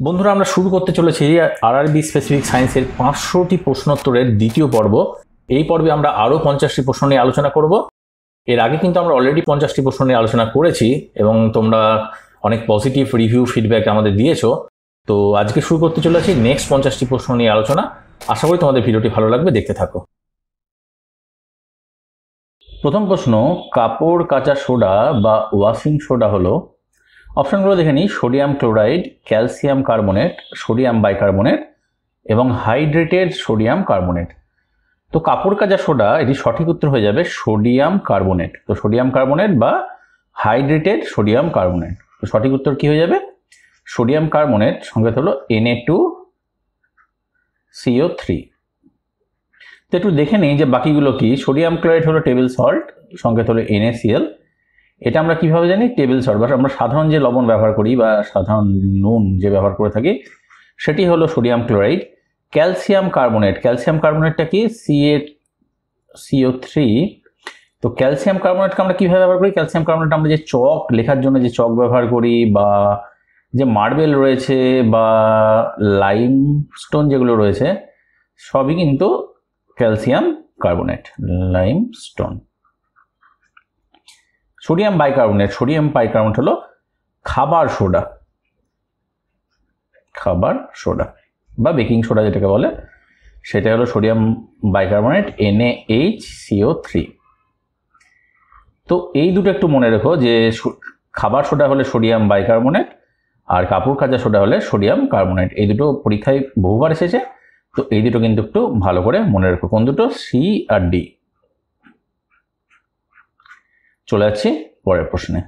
বন্ধুরা, আমরা শুরু করতে চলেছি আরআরবি স্পেসিফিক সায়েন্সের 500টি প্রশ্নোত্তরের দ্বিতীয় পর্ব। এই পর্বে আমরা আরও 50টি প্রশ্ন নিয়ে আলোচনা করব। এর আগে কিন্তু আমরা অলরেডি 50টি প্রশ্ন নিয়ে আলোচনা করেছি এবং তোমরা অনেক পজিটিভ রিভিউ ফিডব্যাক আমাদের দিয়েছো। তো আজকে শুরু করতে চলেছি নেক্সট 50টি প্রশ্ন নিয়ে আলোচনা। আশা করি তোমাদের ভিডিওটি ভালো লাগবে, দেখতে থাকো। প্রথম প্রশ্ন, কাপড় কাচা সোডা বা ওয়াশিং সোডা হলো, অপশনগুলো দেখে নিই, sodium chloride, calcium carbonate, sodium bicarbonate এবং হাইড্রেটেড সোডিয়াম কার্বনেট। তো কাপড় কাচা সোডা এটি সঠিক উত্তর হয়ে যাবে সোডিয়াম কার্বনেট। তো সোডিয়াম কার্বনেট বা হাইড্রেটেড সোডিয়াম কার্বনেট। তো সঠিক উত্তর কি হয়ে যাবে? সোডিয়াম কার্বনেট, সংকেত হলো Na2CO3। তো একটু দেখে নিই যে বাকিগুলো কি। সোডিয়াম ক্লোরাইড হলো টেবিল সল্ট, সংকেত হলো NaCl। এটা আমরা কিভাবে জানি? টেবিল সল্ট বা আমরা সাধারণ যে লবণ ব্যবহার করি বা সাধারণ নুন যে ব্যবহার করে থাকি সেটি হলো sodium chloride. Calcium carbonate, calcium কার্বনেটটা কি? CaCO3। তো ক্যালসিয়াম কার্বনেটকে আমরা কিভাবে ব্যবহার করি? ক্যালসিয়াম কার্বনেট আমরা যে চক লেখার জন্য যে চক ব্যবহার করি, বা যে মার্বেল রয়েছে বা লাইমস্টোন যেগুলো রয়েছে সবই কিন্তু calcium carbonate, limestone. Sodium bicarbonate, sodium bicarbonate হলো খাবার সোডা, খাবার সোডা বা বেকিং সোডা যেটাকে বলে, সেটা হলো সোডিয়াম বাইকার্বনেট NaHCO3। তো এই দুটো একটু মনে রেখো যে খাবার সোডা হলে সোডিয়াম বাইকার্বনেট আর কাপড় কাচা সোডা হলে সোডিয়াম কার্বনেট। এই দুটো পরীক্ষায় বহুবার এসেছে, তো এই দুটো কিন্তু একটু ভালো করে মনে রেখো। কোন দুটো? সি আর ডি। চলে যাচ্ছি পরের প্রশ্নে।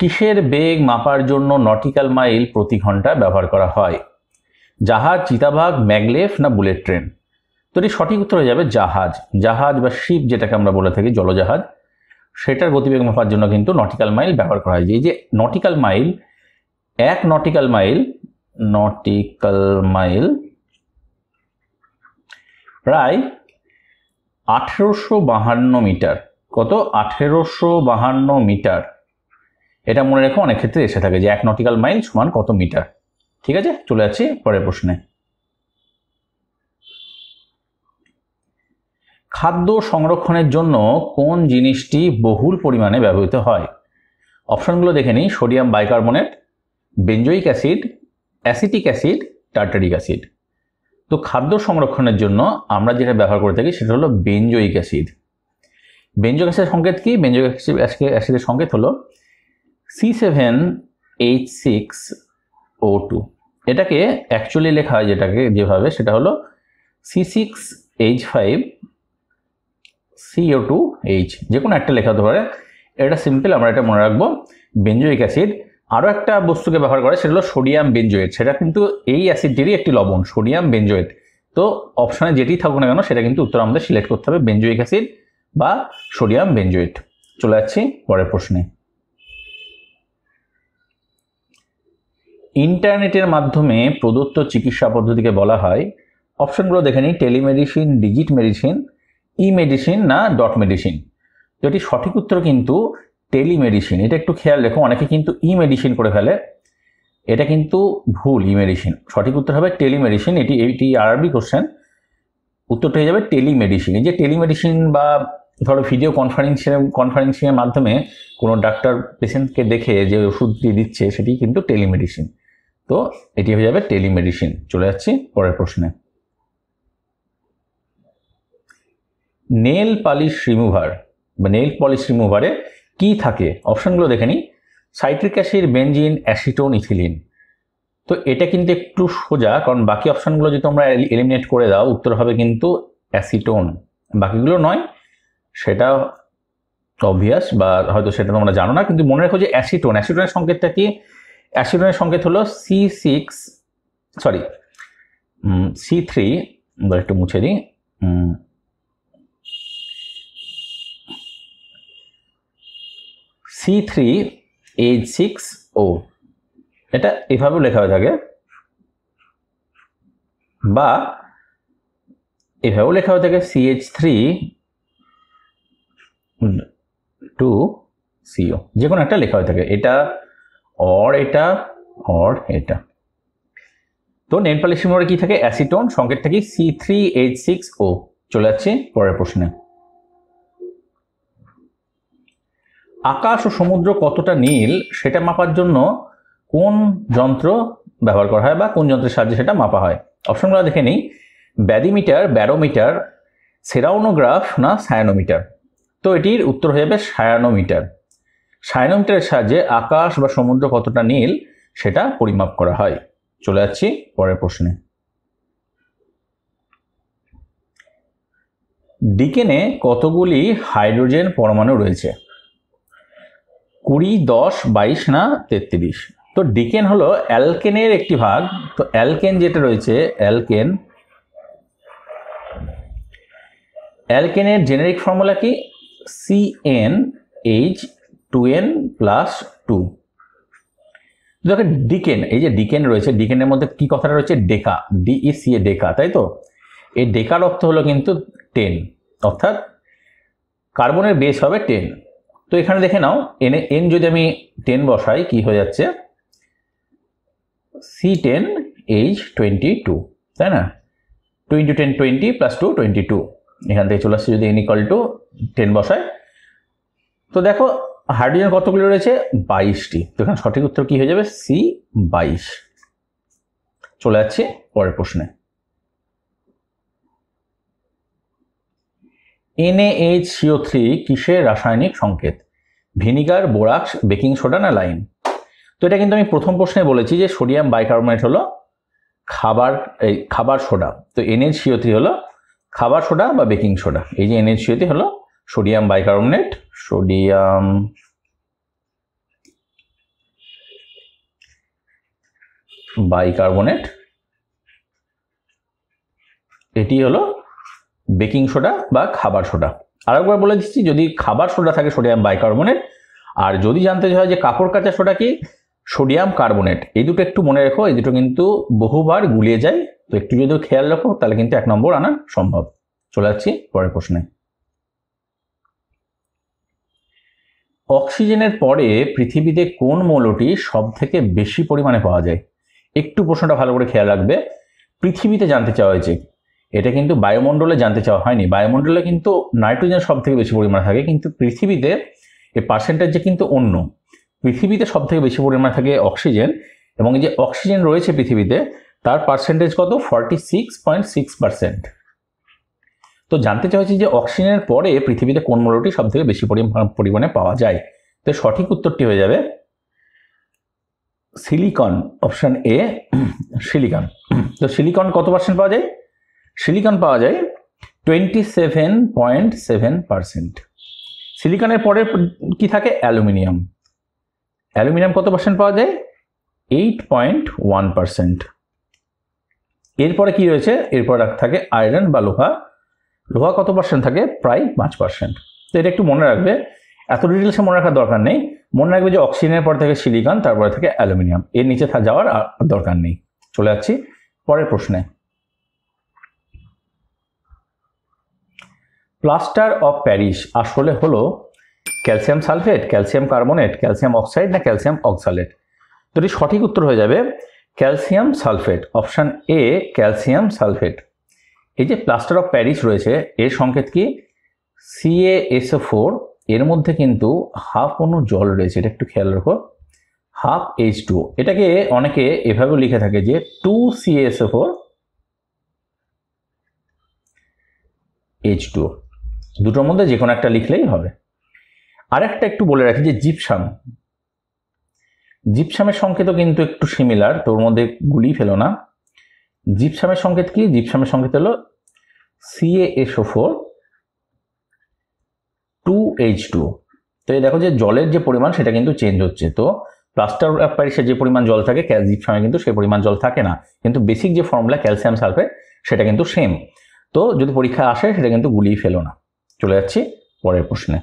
কিসের বেগ মাপার জন্য নটিক্যাল মাইল প্রতি ঘন্টা ব্যবহার করা হয়? জাহাজ, চিতাবাঘ, ম্যাগলেভ না বুলেট ট্রেন? তো এটি সঠিক উত্তর হয়ে যাবে জাহাজ। জাহাজ বা শিপ যেটাকে আমরা বলে থাকি, জলজাহাজ, সেটার গতিবেগ মাপার জন্য কিন্তু নটিক্যাল মাইল ব্যবহার করা হয়। এই যে নটিক্যাল মাইল, এক নটিক্যাল মাইল, নটিক্যাল মাইল প্রায় 1852 মিটার। কত? 1852 মিটার। এটা মনে রেখো, অনেক ক্ষেত্রে এসে থাকে যে এক নটিক্যাল মাইল সমান কত মিটার। ঠিক আছে, চলে যাচ্ছি পরের প্রশ্নে। খাদ্য সংরক্ষণের জন্য কোন জিনিসটি বহুল পরিমাণে ব্যবহৃত হয়? অপশনগুলো দেখে নিই, sodium bicarbonate, benzoic acid, acetic acid, tartaric acid. তো খাদ্য সংরক্ষণের জন্য আমরা যেটা ব্যবহার করে থাকি সেটা হলো বেঞ্জোইক অ্যাসিড। বেঞ্জোইক অ্যাসিডের সংকেত কি? বেঞ্জোইক অ্যাসিডের সংকেত হলো C7H6O2। এটাকে অ্যাকচুয়ালি লেখা হয় যেটাকে যেভাবে, সেটা হলো C6H5CO2H, যে কোনো একটা লেখা হতে পারে। এটা সিম্পল, আমরা এটা মনে রাখবো। বেঞ্জোইক অ্যাসিড আরও একটা বস্তুকে ব্যবহার করে, সেটা হলো সোডিয়াম বেঞ্জোয়েট। সেটা কিন্তু এই অ্যাসিডটিরই একটি লবণ, সোডিয়াম বেঞ্জোয়েট। তো অপশানে যেটি থাকুক না কেন সেটা কিন্তু উত্তর আমাদের সিলেক্ট করতে হবে, বেঞ্জোইক অ্যাসিড বা সোডিয়াম বেঞ্জোয়েট। চলে যাচ্ছি পরের প্রশ্নে। ইন্টারনেটের মাধ্যমে প্রদত্ত চিকিৎসা পদ্ধতিকে বলা হয়, অপশনগুলো দেখে নিই, টেলিমেডিসিন, ডিজিট মেডিসিন, ই মেডিসিন না ডট মেডিসিন। তো এটি সঠিক উত্তর কিন্তু টেলিমেডিসিন। এটা একটু খেয়াল রেখো, অনেকে কিন্তু ই মেডিসিন করে ফেলে, এটা কিন্তু ভুল। ই মেডিসিন সঠিক উত্তর হবে টেলিমেডিসিন। এটি আরআরবি কোশ্চেন, উত্তরটা হয়ে যাবে টেলিমেডিসিন। এই যে টেলিমেডিসিন বা ধরো ভিডিও কনফারেন্সিংয়ের মাধ্যমে কোনো ডাক্তার পেশেন্টকে দেখে যে ওষুধটি দিচ্ছে সেটি কিন্তু টেলিমেডিসিন। তো এটি হয়ে যাবে টেলিমেডিসিন। চলে যাচ্ছি পরের প্রশ্নে। নেল পলিশ রিমুভার বা নেল পলিশ রিমুভারে কি থাকে? অপশনগুলো দেখে নিই, citric acid, benzene, acetone, ethylene. তো এটা কিন্তু একটু সোজা, কারণ বাকি অপশনগুলো যদি তোমরা এলিমিনেট করে দাও উত্তর হবে কিন্তু অ্যাসিটোন। বাকিগুলো নয়, সেটা অবভিয়াস, বা হয়তো সেটা তোমরা জানো না, কিন্তু মনে রাখো যে অ্যাসিটোন, অ্যাসিটোনের সংকেতটা কি? অ্যাসিটোনের সংকেত হলো C3, একটু মুছে দিই, C3H6O। এটা এভাবেও লেখা হয়ে থাকে বা এভাবেও লেখা হয়ে থাকে CH3 2 CO, যে কোনো একটা লেখা হয়ে থাকে, এটা অর এটা অর এটা। তো নেল পলিশের মধ্যে কি থাকে? অ্যাসিটোন, সংকেত থাকে C3H6O। চলে যাচ্ছে পরের প্রশ্নে। আকাশ ও সমুদ্র কতটা নীল সেটা মাপার জন্য কোন যন্ত্র ব্যবহার করা হয় বা কোন যন্ত্রের সাহায্যে সেটা মাপা হয়? অপশনগুলো দেখে নিই। ব্যারিমিটার, ব্যারোমিটার, সেরাউনোগ্রাফ না সায়ানোমিটার? তো এটির উত্তর হয়ে যাবে সায়ানোমিটার। সায়ানোমিটারের সাহায্যে আকাশ বা সমুদ্র কতটা নীল সেটা পরিমাপ করা হয়। চলে যাচ্ছি পরের প্রশ্নে। ডিকেনে কতগুলি হাইড্রোজেন পরমাণু রয়েছে? 20, 10, 22 না 33? তো ডিকেন হলো অ্যালকেনের একটি ভাগ। তো অ্যালকেন যেটা রয়েছে, অ্যালকেনের জেনেরিক ফর্মুলা কি? CnH2n+2। দেখো ডিকেন, এই যে ডিকেন রয়েছে, ডিকেনের মধ্যে কি কথাটা রয়েছে? ডেকা, DECA, ডেকা, তাই তো? এই ডেকার অর্থ হলো কিন্তু 10, অর্থাৎ কার্বনের বেস হবে 10। তো এখানে দেখে নাও, এন যদি আমি 10 বসাই কি হয়ে যাচ্ছে? C10H22, তাই না? 2 × 10 20 + 2 22। এখান থেকে চলে আসছে যদি n = 10 বসায়। তো দেখো হাইড্রোজেন কতগুলো রয়েছে? 22টি। তো এখানে সঠিক উত্তর কি হয়ে যাবে? C22। চলে যাচ্ছে পরের প্রশ্নে। NaHCO3 কিসের রাসায়নিক সংকেত? ভিনিগার, বোরাক্স, বেকিং সোডা না লাইম? তো এটা কিন্তু আমি প্রথম প্রশ্নে বলেছি যে সোডিয়াম বাইকার্বনেট হলো খাবার সোডা। তো NaCO3 হলো খাবার সোডা বা বেকিং সোডা। এই যে NaCO3 হলো সোডিয়াম বাইকার্বনেট, এটি হলো বেকিং সোডা বা খাবার সোডা। আরেকবার বলে দিচ্ছি, যদি খাবার সোডা থাকে সোডিয়াম বাইকার্বনেট, আর যদি জানতে হয় যে কাপড় কাচা সোডা কি, সোডিয়াম কার্বনেট। এই দুটো একটু মনে রেখো, এই দুটো কিন্তু বহুবার গুলিয়ে যায়। তো একটু যদি খেয়াল রাখো তাহলে কিন্তু 1 নম্বর আনা সম্ভব। চলে যাচ্ছি পরের প্রশ্নে। অক্সিজেনের পরে পৃথিবীতে কোন মৌলটি সব থেকে বেশি পরিমাণে পাওয়া যায়? একটু প্রশ্নটা ভালো করে খেয়াল রাখবে। পৃথিবীতে জানতে চাওয়া হয়েছে, এটা কিন্তু বায়ুমণ্ডলে জানতে চাওয়া হয়নি। বায়ুমণ্ডলে কিন্তু নাইট্রোজেন সব থেকে বেশি পরিমাণে থাকে, কিন্তু পৃথিবীতে এই পার্সেন্টেজ কিন্তু অন্য। পৃথিবীতে সব থেকে বেশি পরিমাণে থাকে অক্সিজেন, এবং এই যে অক্সিজেন রয়েছে পৃথিবীতে তার পার্সেন্টেজ কত? 46.6%। তো জানতে চাইছি যে অক্সিজেনের পরে পৃথিবীতে কোন মৌলটি সব থেকে বেশি পরিমাণে পাওয়া যায়? তো সঠিক উত্তরটি হয়ে যাবে সিলিকন, অপশন এ, সিলিকন। তো সিলিকন কত পার্সেন্ট পাওয়া যায়? সিলিকন পাওয়া যায় 27.7%। সিলিকনের পরে কি থাকে? অ্যালুমিনিয়াম। অ্যালুমিনিয়াম কত পার্সেন্ট পাওয়া যায়? 8.1%। এরপরে কি রয়েছে? এরপর থাকে আয়রন বা লোহা। লোহা কত পার্সেন্ট থাকে? প্রায় 5%। তো এটা একটু মনে রাখবে, এত ডিটেলসে মনে রাখার দরকার নেই। মনে রাখবে যে অক্সিজেনের পর থেকে সিলিকন, তারপরে থেকে অ্যালুমিনিয়াম, এর নিচে যাওয়ার দরকার নেই। চলে যাচ্ছি পরের প্রশ্নে। প্লাস্টার অফ প্যারিস আসলে হলো calcium sulphate, calcium carbonate, calcium oxide না ক্যালসিয়াম অক্সালেট? তো এটি সঠিক উত্তর হয়ে যাবে calcium sulphate, option A, calcium sulphate. এই যে প্লাস্টার অফ প্যারিস রয়েছে এর সংকেত কি? CaSO4। এর মধ্যে কিন্তু হাফ অণু জল রয়েছে, এটা একটু খেয়াল রাখো, হাফ H2O। এটাকে অনেকে এভাবে লিখে থাকে যে 2CaSO4 H2O। দুটোর মধ্যে যে কোনো একটা লিখলেই হবে। আরেকটা একটু বলে রাখি যে জিপসামের সংকেতও কিন্তু একটু সিমিলার, তোর মধ্যে গুলি ফেলো না। জিপসামের সংকেত কি? জিপসামের সংকেত হলো CaSO4 2H2O। তো এই দেখো যে জলের যে পরিমাণ সেটা কিন্তু চেঞ্জ হচ্ছে। তো প্লাস্টার অফ প্যারিসে যে পরিমাণ জল থাকে জিপসামে কিন্তু সেই পরিমাণ জল থাকে না, কিন্তু বেসিক যে ফর্মুলা ক্যালসিয়াম সালফেট সেটা কিন্তু সেম। তো যদি পরীক্ষা আসে সেটা কিন্তু গুলিয়ে ফেলো না। চলে যাচ্ছি পরের প্রশ্নে।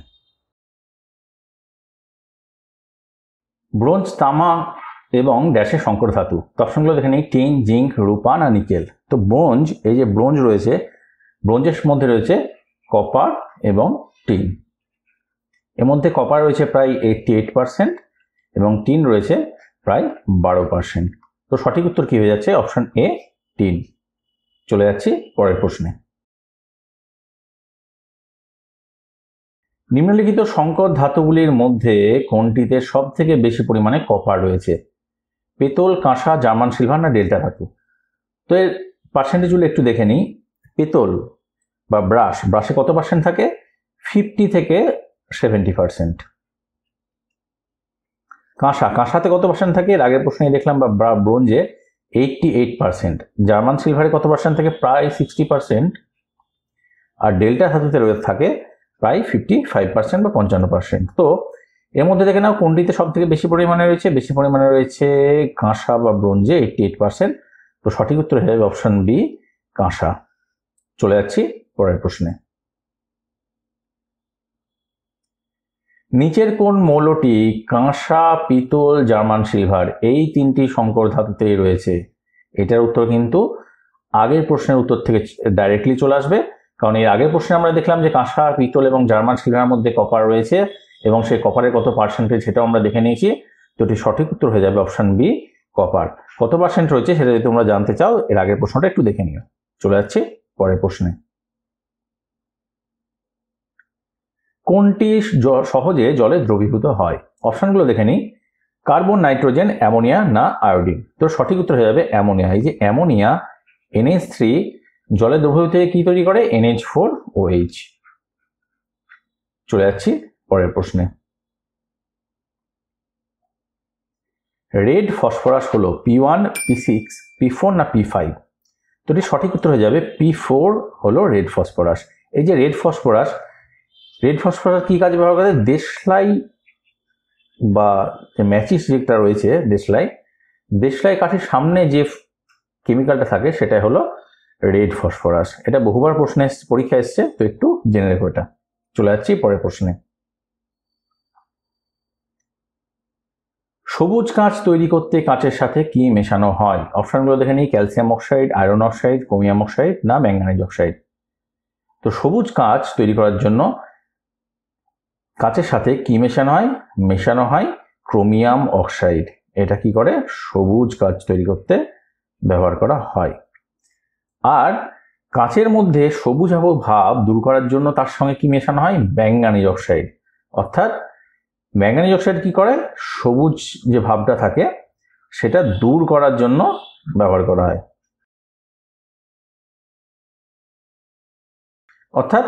ব্রোঞ্জ, তামা এবং ড্যাশের সংকর ধাতু। অপশনগুলো দেখে নিই, টিন, জিঙ্ক, রূপা না নিকেল? তো ব্রোঞ্জ, এই যে ব্রোঞ্জ রয়েছে, ব্রোঞ্জের মধ্যে রয়েছে কপার এবং টিন। এর মধ্যে কপার রয়েছে প্রায় 88% এবং টিন রয়েছে প্রায় 12%। তো সঠিক উত্তর কি হয়ে যাচ্ছে? Option A, tin. চলে যাচ্ছি পরের প্রশ্নে। নিম্নলিখিত সংকর ধাতুগুলির মধ্যে কোনটিতে সব থেকে বেশি পরিমাণে কপার রয়েছে? পেতল, কাঁসা, জার্মান সিলভার না ডেল্টা ধাতু? তো এর পার্সেন্টেজগুলো একটু দেখে নিই। পেতল বা ব্রাশে কত পার্সেন্ট থাকে? 50 থেকে 70%। কাঁসাতে কত পার্সেন্ট থাকে? এর আগের প্রশ্নে দেখলাম, বা ব্রোঞ্জে 88%। জার্মান সিলভারে কত পার্সেন্ট থাকে? প্রায় 60%। আর ডেল্টা ধাতুতে থাকে প্রায় 55% বা 55%। তো এর মধ্যে দেখে নাও কোনটিতে সব থেকে বেশি পরিমাণে রয়েছে? বেশি পরিমাণে রয়েছে কাঁসা বা ব্রোঞ্জে, 88%। তো সঠিক উত্তর হয়ে যাবে অপশন বি, কাঁসা। চলে যাচ্ছি পরের প্রশ্নে। নিচের কোন মৌলটি কাঁসা, পিতল, জার্মান সিলভার এই তিনটি সংকর ধাতুতেই রয়েছে? এটার উত্তর কিন্তু আগের প্রশ্নের উত্তর থেকে ডাইরেক্টলি চলে আসবে, কারণ এর আগের প্রশ্নে আমরা দেখলাম যে কাঁসা, পিতল এবং জার্মান সিলভারের মধ্যে কপার রয়েছে এবং সেই কপারের কত পার্সেন্টেজ সেটাও আমরা দেখে নিয়েছি। তো এটি সঠিক উত্তর হয়ে যাবে অপশন বি, কপার। কত পার্সেন্ট রয়েছে সেটা যদি তোমরা জানতে চাও, এর আগের প্রশ্নটা একটু দেখে নিও। চলে যাচ্ছি পরের প্রশ্নে। কোনটি সহজে জলে দ্রবীভূত হয়? অপশনগুলো দেখে নিই। কার্বন, নাইট্রোজেন, অ্যামোনিয়া না আয়োডিন? তো সঠিক উত্তর হয়ে যাবে অ্যামোনিয়া। এই যে অ্যামোনিয়া NH3 জলে দ্রবীভূত হয়ে কি তৈরি করে? NH4OH। চলে যাচ্ছি পরের প্রশ্নে। রেড ফসফরাস হলো P1, P6, P4 না P5? তো এটি সঠিক উত্তর হয়ে যাবে P4 হলো রেড ফসফরাস। এই যে রেড ফসফরাস কি কাজে ব্যবহার করে? দেশলাই বা ম্যাচিস যেটা রয়েছে, দেশলাই কাঠির সামনে যে কেমিক্যালটা থাকে সেটাই হলো রেড ফসফরাস। এটা বহুবার প্রশ্নে পরীক্ষা এসছে, তো একটু জেনে রেখো এটা। চলে যাচ্ছি পরের প্রশ্নে। সবুজ কাঁচ তৈরি করতে কাঁচের সাথে কি মেশানো হয়? অপশনগুলো দেখে নিই। Calcium oxide, iron oxide, chromium oxide না ম্যাঙ্গানিজ অক্সাইড? তো সবুজ কাঁচ তৈরি করার জন্য কাঁচের সাথে কি মেশানো হয়? মেশানো হয় ক্রোমিয়াম অক্সাইড। এটা কি করে? সবুজ কাঁচ তৈরি করতে ব্যবহার করা হয়। আর কাঁচের মধ্যে সবুজাভ ভাব দূর করার জন্য তার সঙ্গে কি মেশানো হয়? Manganese oxide. অর্থাৎ ম্যাঙ্গানিজ অক্সাইড কি করে? সবুজ যে ভাবটা থাকে সেটা দূর করার জন্য ব্যবহার করা হয়। অর্থাৎ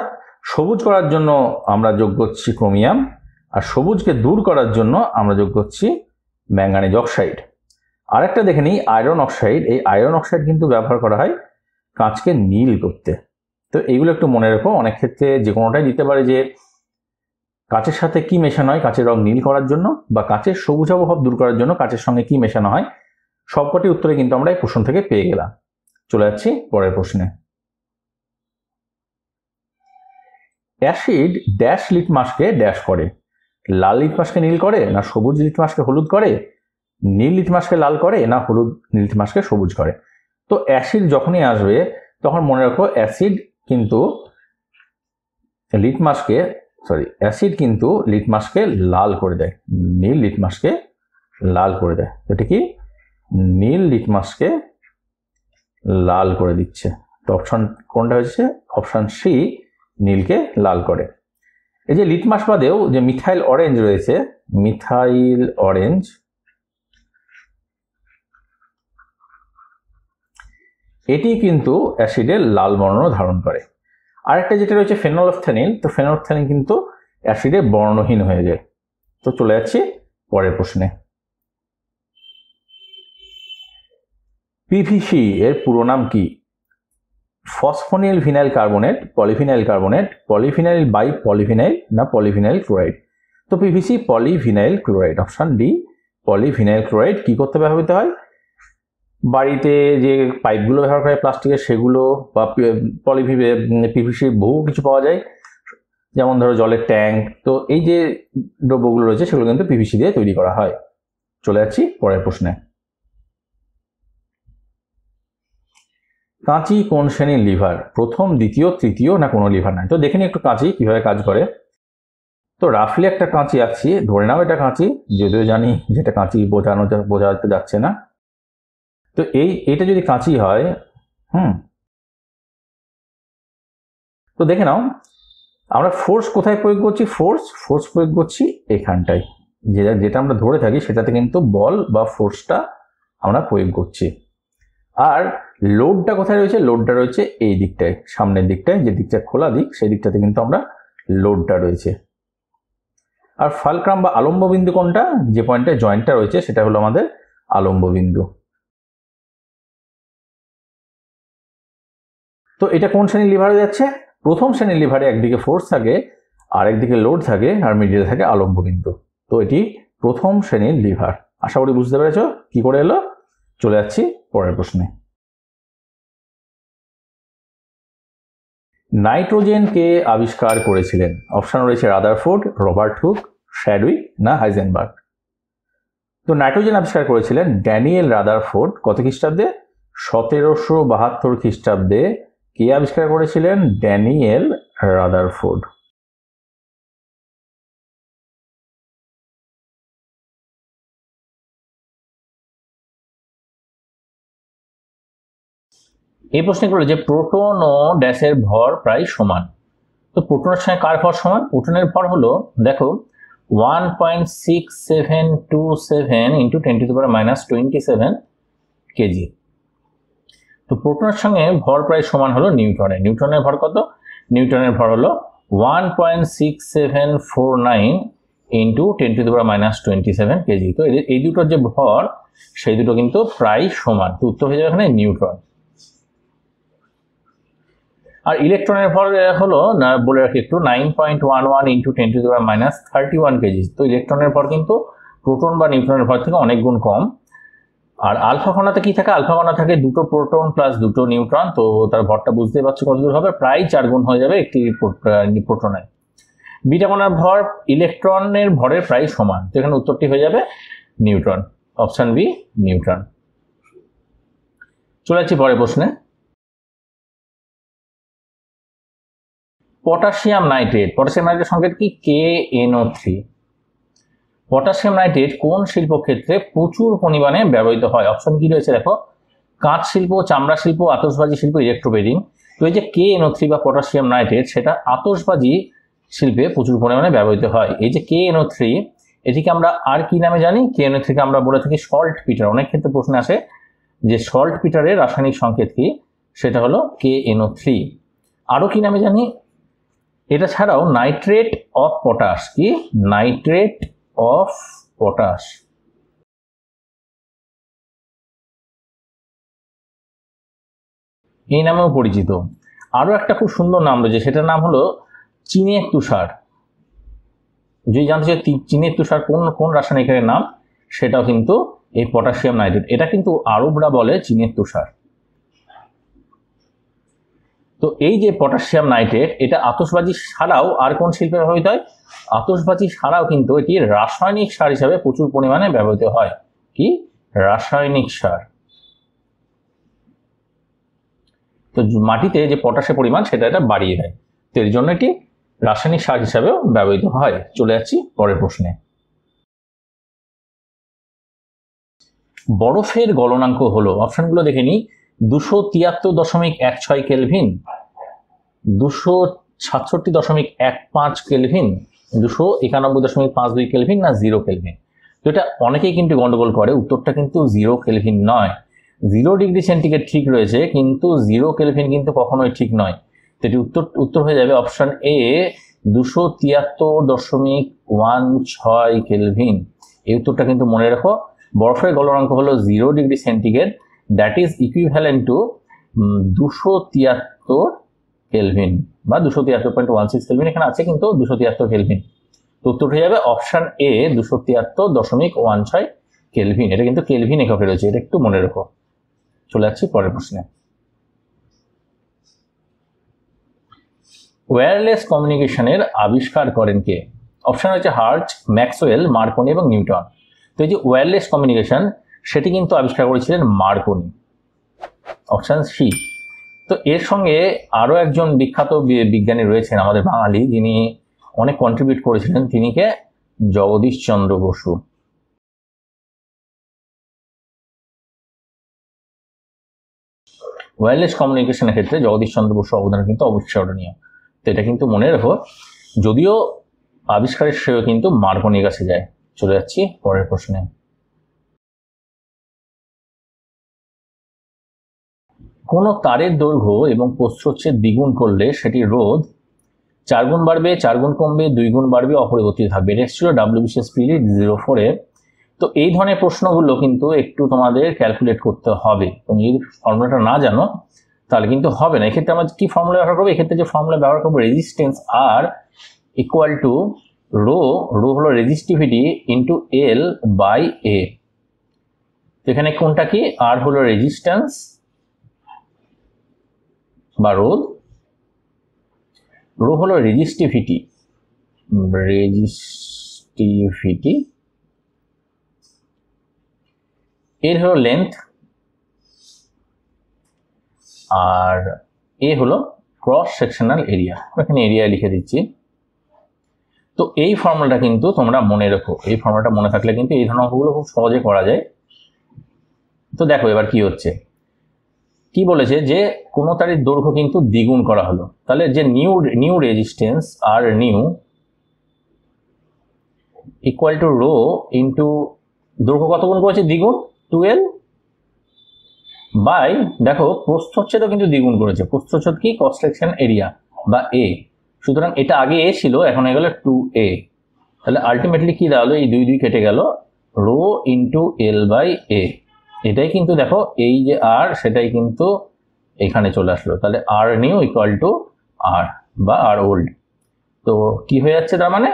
সবুজ করার জন্য আমরা যোগ করছি ক্রোমিয়াম, আর সবুজকে দূর করার জন্য আমরা যোগ করছি ম্যাঙ্গানিজ অক্সাইড। আরেকটা দেখে নিই, আয়রন অক্সাইড। এই আয়রন অক্সাইড কিন্তু ব্যবহার করা হয় কাঁচকে নীল করতে। তো এইগুলো একটু মনে রেখো। অনেক ক্ষেত্রে যে কোনোটাই দিতে পারে যে কাঁচের সাথে কি মেশানো হয় কাঁচের রং নীল করার জন্য, বা কাঁচের সবুজাভ ভাব দূর করার জন্য কাঁচের সঙ্গে কি মেশানো হয়। সবকটি উত্তরে কিন্তু আমরা এই প্রশ্ন থেকে পেয়ে গেলাম। চলে যাচ্ছি পরের প্রশ্নে। অ্যাসিড ড্যাশ লিটমাসকে ড্যাশ করে? লাল লিটমাসকে নীল করে না সবুজ লিটমাসকে হলুদ করে? নীল লিটমাসকে লাল করে না হলুদ লিটমাসকে সবুজ করে? তো অ্যাসিড যখনই আসবে তখন মনে রাখো অ্যাসিড কিন্তু লিটমাসকে লাল করে দেয়, নীল লিটমাসকে লাল করে দেয়। এটা কি? নীল লিটমাসকে লাল করে দিচ্ছে। তো অপশন কোনটা হচ্ছে? অপশন সি, নীলকে লাল করে। এই যে লিটমাস বাদেও যে মিথাইল অরেঞ্জ রয়েছে, মিথাইল অরেঞ্জ, এটি কিন্তু অ্যাসিডের লাল বর্ণ ধারণ করে। আরেকটা যেটা রয়েছে ফেনলফথ্যালিন, তো ফেনলফথ্যালিন কিন্তু অ্যাসিডে বর্ণহীন হয়ে যায়। তো চলে যাচ্ছি পরের প্রশ্নে। পিভিসি এর পুরো নাম কি? Phosphonyl vinyl carbonate, polyvinyl carbonate, polyvinyl বাই পলিভিনাইল না পলিভিনাইল ক্লোরাইড? তো PVC polyvinyl chloride. Option D, polyvinyl chloride. কি করতে ব্যবহৃত হয়? বাড়িতে যে পাইপগুলো ব্যবহার করে প্লাস্টিকের সেগুলো, বা পিভিসির বহু কিছু পাওয়া যায়, যেমন ধরো জলের ট্যাঙ্ক। তো এই যে দ্রব্যগুলো রয়েছে সেগুলো কিন্তু পিভিসি দিয়ে তৈরি করা হয়। চলে যাচ্ছি পরের প্রশ্নে। কাঁচি কোন শ্রেণীর লিভার? প্রথম, দ্বিতীয়, তৃতীয় না কোনো লিভার নাই? তো দেখে নিই একটু কাঁচি কিভাবে কাজ করে। তো রাফলি একটা কাঁচি আঁকছি, ধরে নাও এটা কাঁচি, যদিও জানি যেটা কাঁচি বোঝাতে যাচ্ছে না। তো এটা যদি কাঁচি হয়, তো দেখে নাও আমরা ফোর্স কোথায় প্রয়োগ করছি, ফোর্স প্রয়োগ করছি এখানটায়, যেটা আমরা ধরে থাকি সেটাতে কিন্তু বল বা ফোর্সটা আমরা প্রয়োগ করছি। আর লোডটা কোথায় রয়েছে, লোডটা রয়েছে এই দিকটায়, সামনের দিকটায়, যে দিকটা খোলা দিক সেই দিকটাতে কিন্তু আমরা লোডটা রয়েছে। আর ফালক্রাম বা আলম্ব বিন্দু কোনটা, যে পয়েন্টে জয়েন্টটা রয়েছে সেটা হলো আমাদের আলম্ব বিন্দু। তো এটা কোন শ্রেণীর লিভারে যাচ্ছে, প্রথম শ্রেণীর লিভারে একদিকে ফোর্স থাকে আর একদিকে লোড থাকে আর মিডিলে থাকে আলম্ব বিন্দু। তো এটি প্রথম শ্রেণীর লিভার। আশা করি বুঝতে পেরেছো কি করে এলো। চলে যাচ্ছি পরের প্রশ্নে। নাইট্রোজেন কে আবিষ্কার করেছিলেন? অপশন রয়েছে রাদারফোর্ড, রবার্ট হুক, শ্যাডউইক না হাইজেনবার্গ। তো নাইট্রোজেন আবিষ্কার করেছিলেন ড্যানিয়েল রাদারফোর্ড। কত খ্রিস্টাব্দে? 1772 খ্রিস্টাব্দে। কে আবিষ্কার করেছিলেন? Daniel Rutherford. এই প্রশ্নে করলো যে প্রোটন ও ড্যাশের ভর প্রায় সমান। তো প্রোটনের সঙ্গে কার ভর সমান? প্রোটনের ভর হলো, দেখো 1.6727 ইন্টু 10⁻⁻27 কেজি। তো প্রোটনের সঙ্গে ভর প্রায় সমান হলো নিউটনের। নিউটনের ভর কত? নিউটনের ভর হলো 1.6749 ইন্টু 10⁻⁻27 কেজি। তো এই দুটোর যে ভর সেই দুটো কিন্তু প্রায় সমান। তো উত্তর হয়ে যাবে এখানে নিউটন। আর ইলেকট্রনের ভর হলো, বলে রাখি একটু, 9.11 ইন্টু 10⁻31 কেজি। তো ইলেকট্রনের ভর কিন্তু প্রোটন বা নিউট্রনের ভর থেকে অনেক গুণ কম। আর আলফা কণাতে কি থাকে? আলফা কণা থাকে দুটো প্রোটন প্লাস দুটো নিউট্রন। তো তার ভরটা বুঝতেই পারছো কতদূর হবে, প্রায় 4 গুণ হয়ে যাবে একটি প্রোটনে। বিটা কণার ভর ইলেকট্রনের ভরের প্রায় সমান। তো এখানে উত্তরটি হয়ে যাবে নিউটন। Option B Newton. চলে যাচ্ছি পরের প্রশ্নে। পটাশিয়াম নাইট্রেট, পটাশিয়াম নাইট্রেট সংকেত কি? KNO3। পটাশিয়াম নাইট্রেট কোন শিল্পক্ষেত্রে প্রচুর পরিমাণে ব্যবহৃত হয়? অপশন কি রয়েছে দেখো, কাঁচ শিল্প, চামড়া শিল্প, আতশবাজি শিল্প, ইলেকট্রোবেডিং। তো এই যে KNO3 বা পটাশিয়াম নাইট্রেট, সেটা আতশবাজি শিল্পে প্রচুর পরিমাণে ব্যবহৃত হয়। এই যে KNO3, এটিকে আমরা আর কি নামে জানি? KNO3 কে আমরা বলে থাকি সল্ট পিটার। অনেক ক্ষেত্রে প্রশ্ন আসে যে সল্ট পিটারের রাসায়নিক সংকেত কি, সেটা হলো KNO3। আরো কি নামে জানি? এটা ছাড়াও নাইট্রেট অফ পটাশ। কি? Nitrate of potash. এই নামেও পরিচিত। আরো একটা খুব সুন্দর নাম রয়েছে, সেটার নাম হলো চীনের তুষার। যদি জানতে চাই চীনের তুষার কোন রাসায়নিকের নাম, সেটাও কিন্তু এই পটাশিয়াম নাইট্রেট। এটা কিন্তু আরবরা বলে চীনের তুষার। তো এই যে পটাশিয়াম নাইট্রেট, এটা আতশবাজি ছাড়াও আর কোন শিল্পে ব্যবহৃত হয়? আতশবাজি ছাড়াও কিন্তু এটি রাসায়নিক সার হিসাবে প্রচুর পরিমাণে ব্যবহৃত হয়। কি? রাসায়নিক সার। তো মাটিতে যে পটাশের পরিমাণ সেটা এটা বাড়িয়ে দেয়। তো এর জন্য এটি রাসায়নিক সার হিসাবেও ব্যবহৃত হয়। চলে যাচ্ছি পরের প্রশ্নে। বরফের গলনাঙ্ক হলো, অপশনগুলো দেখে নিই, 273.16 কেলভিন, 266.15 কেলভিন, 291.52 কেলভিন না 0 কেলভিন। তো এটা অনেকেই কিন্তু গন্ডগোল করে। উত্তরটা কিন্তু 0 কেলভিন নয়। 0 ডিগ্রি সেন্টিগ্রেড ঠিক রয়েছে, কিন্তু 0 কেলভিন কিন্তু কখনোই ঠিক নয়। তো এটি উত্তর হয়ে যাবে অপশন এ, 273.16 কেলভিন। এই উত্তরটা কিন্তু মনে রাখো। বরফের গলনাঙ্ক হলো 0 degree centigrade, that is equivalent to 273 kelvin বা 273.16 কেলভিন। এখানে আছে কিন্তু 273 কেলভিন। তো উত্তর হয়ে যাবে অপশন এ, 273.16 কেলভিন। এটা কিন্তু কেলভিন এককে রয়েছে, এটা একটু মনে রাখো। চলে যাচ্ছি পরের প্রশ্নে। ওয়্যারলেস কমিউনিকেশনের আবিষ্কার করেন কে? অপশন হচ্ছে হার্জ, ম্যাক্সওয়েল, মার্কনি এবং নিউটন। তো এই যে ওয়্যারলেস কমিউনিকেশন, সেটি কিন্তু আবিষ্কার করেছিলেন মার্কনি। Option C. তো এর সঙ্গে আরো একজন বিখ্যাত বিজ্ঞানী রয়েছেন আমাদের বাঙালি, যিনি অনেক কন্ট্রিবিউট করেছিলেন, তিনি কে? জগদীশ চন্দ্র বসু। ওয়্যারলেস কমিউনিকেশনের ক্ষেত্রে জগদীশ চন্দ্র বসু অবদান কিন্তু অবিস্মরণীয়। তো এটা কিন্তু মনে রাখো, যদিও আবিষ্কারের শ্রেয় কিন্তু মার্কনির কাছে যায়। চলে যাচ্ছি পরের প্রশ্নে। কোন তারের দৈর্ঘ্য এবং প্রস্থচ্ছেদ দ্বিগুণ করলে সেটি রোধ 4 গুণ বাড়বে, 4 গুণ কমবে, 2 গুণ বাড়বে, অপরিবর্তিত থাকবে। এটা ছিল WBCS প্রিলিড 04 এ। তো এই ধরনের প্রশ্নগুলো কিন্তু একটু তোমাদের ক্যালকুলেট করতে হবে। তুমি যদি ফর্মুলাটা না জানো তাহলে কিন্তু হবে না। এক্ষেত্রে আমরা কি ফর্মুলা ব্যবহার করবো? এক্ষেত্রে যে ফর্মুলা ব্যবহার করবো, resistance R equal to rho, rho হলো resistivity into L by A. এখানে কোনটা কি? আর হলো রেজিস্ট্যান্স বা রোধ, রো হলো রেজিস্টিভিটি, এর হলো লেন্থ, আর এ হলো ক্রস সেকশনাল এরিয়া। এখানে এরিয়া লিখে দিচ্ছি। তো এই ফর্মুলাটা কিন্তু তোমরা মনে রাখো, এই ফর্মুলাটা মনে থাকলে কিন্তু এই ধরনের অঙ্কগুলো খুব সহজে করা যায়। তো দেখো এবার কি হচ্ছে, কি বলেছে যে কোনো তারের দৈর্ঘ্য কিন্তু দ্বিগুণ করা হলো। তাহলে যে new resistance R new equal to rho into দৈর্ঘ্য কত গুণ করেছে? দ্বিগুণ, 12 বাই, দেখো প্রস্থচ্ছেদও কিন্তু দ্বিগুণ করেছে। প্রস্থচ্ছেদ কি? ক্রস সেকশন এরিয়া বা এ। সুতরাং এটা আগে এ ছিল, এখন হয়ে গেল 2a। তাহলে আলটিমেটলি কি দাঁড়ালো? এই 2 কেটে গেল, রো ইন্টু এল বাই এ। এটাই কিন্তু দেখো এই যে আর, সেটাই কিন্তু এখানে চলে আসলো। তাহলে আর নিউ ইকুয়াল টু আর বা আর ওল্ড। তো কি হয়ে যাচ্ছে তার মানে?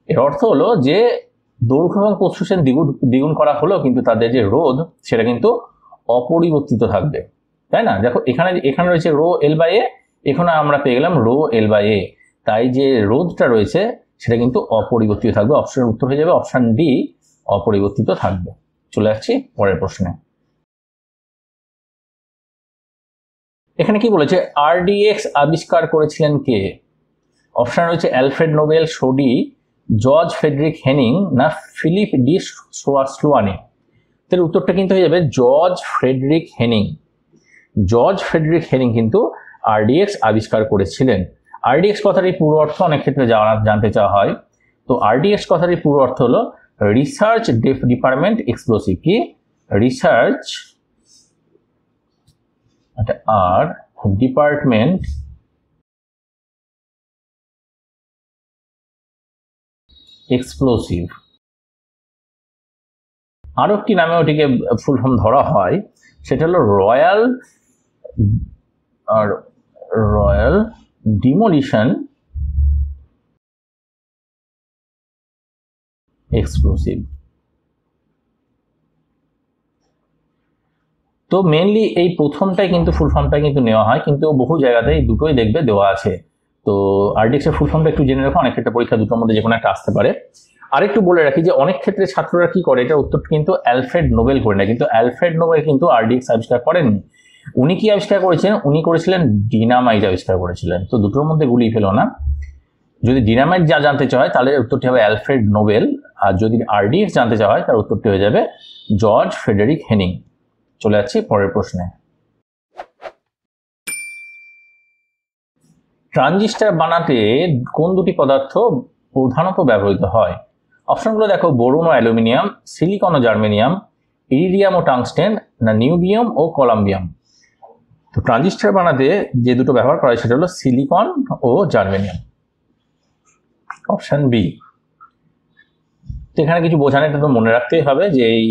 এর অর্থ হলো যে দৈর্ঘ্য এবং প্রস্থচ্ছেদ দ্বিগুণ করা হলো, কিন্তু তাদের যে রোধ সেটা কিন্তু অপরিবর্তিত থাকবে, তাই না? দেখো এখানে রয়েছে রো এল বাই এ, এখানে আমরা পেয়ে গেলাম রো এল বাই এ। তাই যে রোধটা রয়েছে সেটা কিন্তু অপরিবর্তিত থাকবে। অপশনের উত্তর হয়ে যাবে অপশন ডি, অপরিবর্তিত থাকবে। চলে যাচ্ছি পরের প্রশ্নে। এখানে কি বলেছে? RDX আবিষ্কার করেছিলেন কে? অপশন রয়েছে Alfred Nobel, Soddy, George Friedrich Henning না ফিলিপ ডি স্লোয়ানে। তার উত্তরটা কিন্তু হয়ে যাবে George Friedrich Henning. George Friedrich Henning কিন্তু RDX আবিষ্কার করেছিলেন। RDX কথাটির পুরো অর্থ অনেক ক্ষেত্রে জানতে চাওয়া হয়। তো RDX কথাটির পুরো অর্থ হলো রিসার্চ ডিপার্টমেন্ট এক্সপ্লোসিভ। কি? রিসার্চ আর ডিপার্টমেন্ট এক্সপ্লোসিভ। আরো একটি নামে ওটিকে ফুল ফর্ম ধরা হয়, সেটা হলো রয়্যাল ডিমোলিশন এক্সপ্লোসিভ। তো মেনলি এই প্রথমটাই কিন্তু ফুল ফর্মটাই কিন্তু নেওয়া হয়, কিন্তু বহু জায়গাতে এই দুটোই দেখবে দেওয়া আছে। তো RDX এর ফুল ফর্মটা একটু জেনে রাখো, অনেক ক্ষেত্রে পরীক্ষা দুটোর মধ্যে যে কোনো একটা আসতে পারে। আরেকটু বলে রাখি যে অনেক ক্ষেত্রে ছাত্ররা কি করে, এটা উত্তর কিন্তু অ্যালফ্রেড নোবেল করে না, কিন্তু অ্যালফ্রেড নোবেল কিন্তু RDX আবিষ্কার করেননি। উনি কি আবিষ্কার করেছেন? উনি করেছিলেন ডিনামাইট আবিষ্কার করেছিলেন। তো দুটোর মধ্যে গুলিয়ে ফেলো না। যদি ডিনামাইট যা জানতে চাওয়া হয় তাহলে উত্তরটি হবে অ্যালফ্রেড নোবেল, আর যদি RDX জানতে চাওয়া হয় তার উত্তরটি হয়ে যাবে জর্জ ফ্রেডরিক হেনিং। চলে যাচ্ছি পরের প্রশ্নে। ট্রানজিস্টর বানাতে কোন দুটি পদার্থ প্রধানত ব্যবহৃত হয়? অপশনগুলো দেখো, বোরন ও অ্যালুমিনিয়াম, সিলিকন ও জার্মেনিয়াম, ইরিডিয়াম ও টাংস্টেন না নিউবিয়াম ও কলাম্বিয়াম। তো ট্রানজিস্টর বানাতে যে দুটো ব্যবহার করা হয় সেটা হলো সিলিকন ও জার্মেনিয়াম, অপশন বি। তো এখানে কিছু বোঝানো, এটা তো মনে রাখতেই হবে যে এই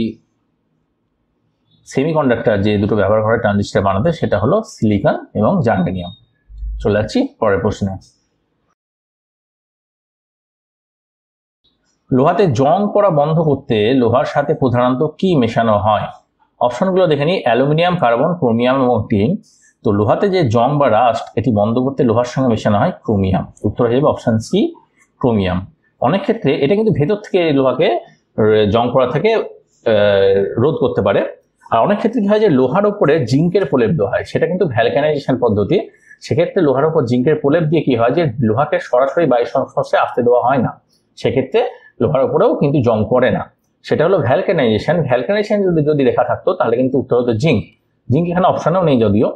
সেমিকন্ডাক্টর যে দুটো ব্যবহার করা হয় ট্রানজিস্টর বানাতে সেটা হলো সিলিকন এবং জার্মেনিয়াম। চলে যাচ্ছি পরের প্রশ্নে। লোহাতে জং পড়া বন্ধ করতে লোহার সাথে প্রধানত কি মেশানো হয়? অপশনগুলো দেখে নিই, অ্যালুমিনিয়াম, কার্বন, ক্রোমিয়াম এবং টিন। তো লোহাতে যে জং বা রাস্ট এটি বন্ধ করতে লোহার সঙ্গে মেশানো হয় ক্রোমিয়াম। উত্তর হয়ে যাবে অপশন সি, ক্রোমিয়াম। অনেক ক্ষেত্রে এটা কিন্তু ভেতর থেকে লোহাকে জং পড়া থেকে রোধ করতে পারে। আর অনেক ক্ষেত্রে কি হয় যে লোহার উপরে জিঙ্কের প্রলেপ দেওয়া হয়, সেটা কিন্তু ভ্যালকানাইজেশন পদ্ধতি, সেক্ষেত্রে লোহার উপর জিঙ্কের প্রলেপ দিয়ে কি হয় যে লোহাকে সরাসরি বায়ুর সংস্পর্শে আসতে দেওয়া হয় না, সেক্ষেত্রে লোহার উপরেও কিন্তু জং পড়ে না। সেটা হলো ভ্যালকানাইজেশন। ভ্যালকানাইজেশন যদি লেখা থাকতো তাহলে কিন্তু উত্তর হতো জিঙ্ক। জিঙ্ক এখানে অপশনেও নেই যদিও,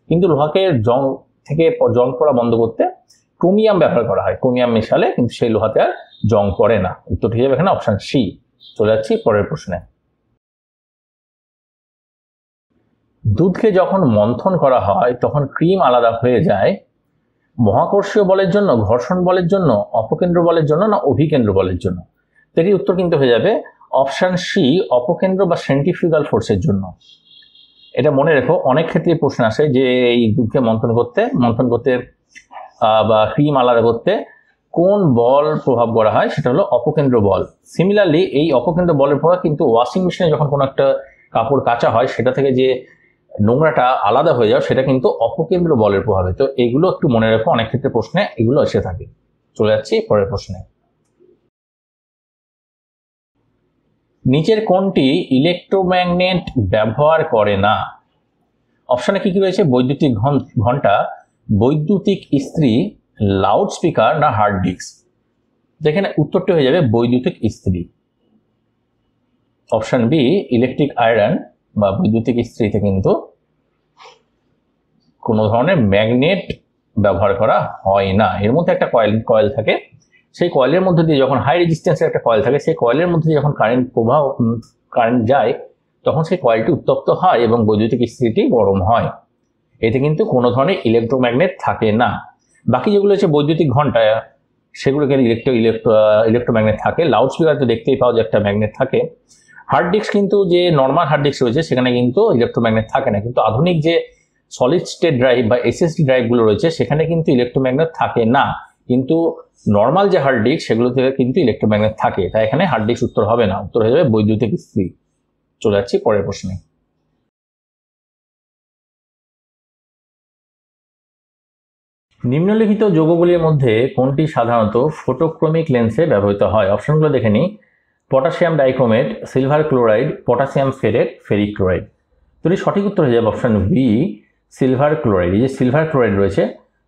কিন্তু লোহাকে জং থেকে জং পড়া বন্ধ করতে ক্রোমিয়াম ব্যবহার করা হয়, ক্রোমিয়াম মেশালে কিন্তু সেই লোহাতে আর জং পড়ে না। উত্তরটি হবে এখানে অপশন সি। চলে যাচ্ছি পরের প্রশ্নে। দুধকে যখন মন্থন করা হয় তখন ক্রিম আলাদা হয়ে যায় মহাকর্ষীয় বলের জন্য, ঘর্ষণ বলের জন্য, অপকেন্দ্র বলের জন্য না অভিকেন্দ্র বলের জন্য? এটির উত্তর কিন্তু হয়ে যাবে অপশন সি, অপকেন্দ্র বা সেন্ট্রিফিউগাল ফোর্সের জন্য। এটা মনে রেখো, অনেক ক্ষেত্রে প্রশ্ন আসে যে এই দুধকে মন্থন করতে বা ক্রিম আলাদা করতে কোন বল প্রভাব করা হয়, সেটা হলো অপকেন্দ্র বল। সিমিলারলি এই অপকেন্দ্র বলের প্রভাব কিন্তু ওয়াশিং মেশিনে যখন কোনো একটা কাপড় কাচা হয় সেটা থেকে যে নোংরাটা আলাদা হয়ে যাও সেটা কিন্তু অপকেন্দ্র বলের প্রভাবে। তো এগুলো একটু মনে রাখো, অনেক ক্ষেত্রে প্রশ্নে এগুলো এসে থাকে। চলে যাচ্ছি পরের প্রশ্নে। নিচের কোনটি ইলেকট্রোম্যাগনেট ব্যবহার করে না? অপশনে কি কি রয়েছে? বৈদ্যুতিক ঘন্টা, বৈদ্যুতিক ইস্ত্রি, লাউড স্পিকার না হার্ড ডিস্ক? যেখানে উত্তরটি হয়ে যাবে বৈদ্যুতিক ইস্ত্রি। অপশন বি, ইলেকট্রিক আয়রন বা বৈদ্যুতিক ইস্ত্রিতে কিন্তু কোনো ধরনের ম্যাগনেট ব্যবহার করা হয় না। এর মধ্যে একটা কয়েল থাকে, সেই কয়েলের মধ্যে দিয়ে যখন হাই রেজিস্ট্যান্সের একটা কয়েল থাকে, সেই কয়েলের মধ্যে দিয়ে যখন কারেন্ট যায় তখন সেই কয়েলটি উত্তপ্ত হয় এবং বৈদ্যুতিক ইস্ত্রিটি গরম হয়। এতে কিন্তু কোনো ধরনের ইলেকট্রোম্যাগনেট থাকে না। বাকি যেগুলো হচ্ছে বৈদ্যুতিক ঘন্টা, সেগুলো কিন্তু ইলেকট্রোম্যাগনেট থাকে। লাউড স্পিকার তো দেখতেই পাও যে একটা ম্যাগনেট থাকে। হার্ড ডিস্ক কিন্তু যে নর্মাল হার্ড ডিস্ক রয়েছে সেখানে কিন্তু ইলেকট্রোম্যাগনেট থাকে না, কিন্তু আধুনিক যে সলিড স্টেট ড্রাইভ বা এসএসডি ড্রাইভগুলো রয়েছে সেখানে কিন্তু ইলেকট্রোম্যাগনেট থাকে না, কিন্তু নর্মাল যে হার্ড ডিস্ক সেগুলো থেকে কিন্তু ইলেকট্রোম্যাগনেট থাকে। তাই এখানে হার্ড ডিস্ক উত্তর হবে না, উত্তর হয়ে যাবে বৈদ্যুতিক ইস্ত্রি। চলে যাচ্ছি পরের প্রশ্নে। নিম্নলিখিত যৌগগুলির মধ্যে কোনটি সাধারণত ফটোক্রোমিক লেন্সে ব্যবহৃত হয়? অপশনগুলো দেখে নিই। Potassium dichromate, silver chloride, potassium ferrate, ferric chloride. তো এর সঠিক উত্তর হয়ে যাবে অপশন বি, সিলভার ক্লোরাইড। এই যে সিলভার ক্লোরাইড রয়েছে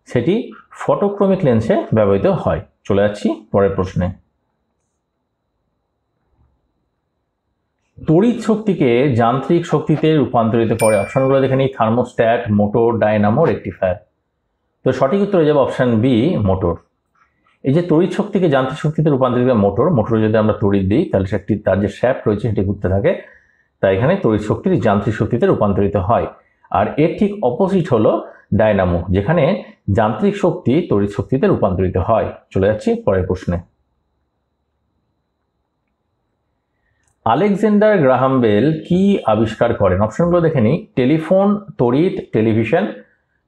সেটি ফটোক্রোমিক লেন্সে ব্যবহৃত হয়। চলে যাচ্ছি পরের প্রশ্নে। তড়িৎ শক্তিকে যান্ত্রিক শক্তিতে রূপান্তরিত করে। অপশনগুলো দেখে নিই। Thermostat, motor, Dynamo, rectifier. তো সঠিক উত্তর হয়ে যাবে অপশন বি, মোটর। এই যে তড়িৎ শক্তিকে যান্ত্রিক শক্তিতে রূপান্তরিত মোটরে যদি আমরা তড়িৎ দিই তাহলে তার যে শ্যাফট রয়েছে সেটি ঘুরতে থাকে, তাই এখানে তড়িৎ শক্তির যান্ত্রিক শক্তিতে রূপান্তরিত হয়। আর এর ঠিক অপোজিট হলো ডায়নামো, যেখানে যান্ত্রিক শক্তি তড়িৎ শক্তিতে রূপান্তরিত হয়। চলে যাচ্ছি পরের প্রশ্নে। আলেকজান্ডার গ্রাহাম বেল কি আবিষ্কার করেন? অপশনগুলো দেখে নিই। টেলিফোন, তড়িৎ, টেলিভিশন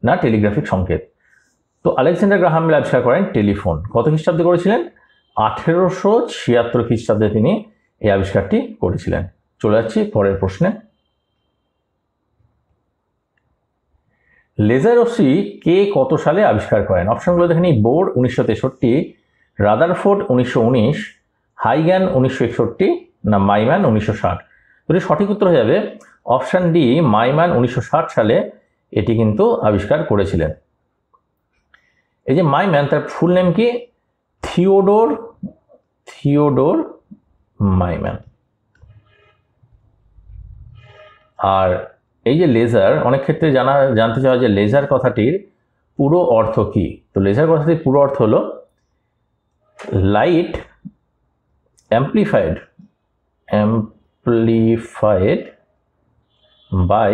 না টেলিগ্রাফিক সংকেত? তো আলেকজান্ডার গ্রাহাম বেল আবিষ্কার করেন টেলিফোন। কত খ্রিস্টাব্দে করেছিলেন? 1876 খ্রিস্টাব্দে তিনি এই আবিষ্কারটি করেছিলেন। চলে যাচ্ছি পরের প্রশ্নে। লেজার রশ্মি কে কত সালে আবিষ্কার করেন? অপশনগুলো দেখে নিই। বোর 1963, রাদারফোর্ড 1919, হাইগ্যান 1961 না মাইম্যান 1960? তো সঠিক উত্তর হয়ে যাবে অপশন ডি, মাইম্যান 1960 সালে এটি কিন্তু আবিষ্কার করেছিলেন। এই যে মাইম্যান, তার ফুল নেম কি? Theodore Maiman. আর এই যে লেজার, অনেক ক্ষেত্রে জানতে চাওয়া যে লেজার কথাটির পুরো অর্থ কি? তো লেজার কথাটির পুরো অর্থ হলো light amplified by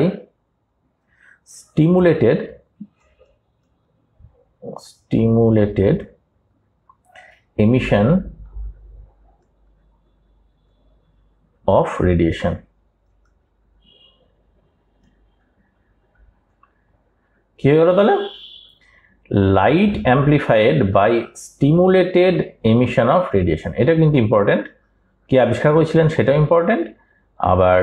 stimulated emission of radiation. কি হলো তাহলে? Light amplified by stimulated emission of radiation. এটা কিন্তু ইম্পর্টেন্ট, কে আবিষ্কার করেছিলেন সেটাও ইম্পর্টেন্ট, আবার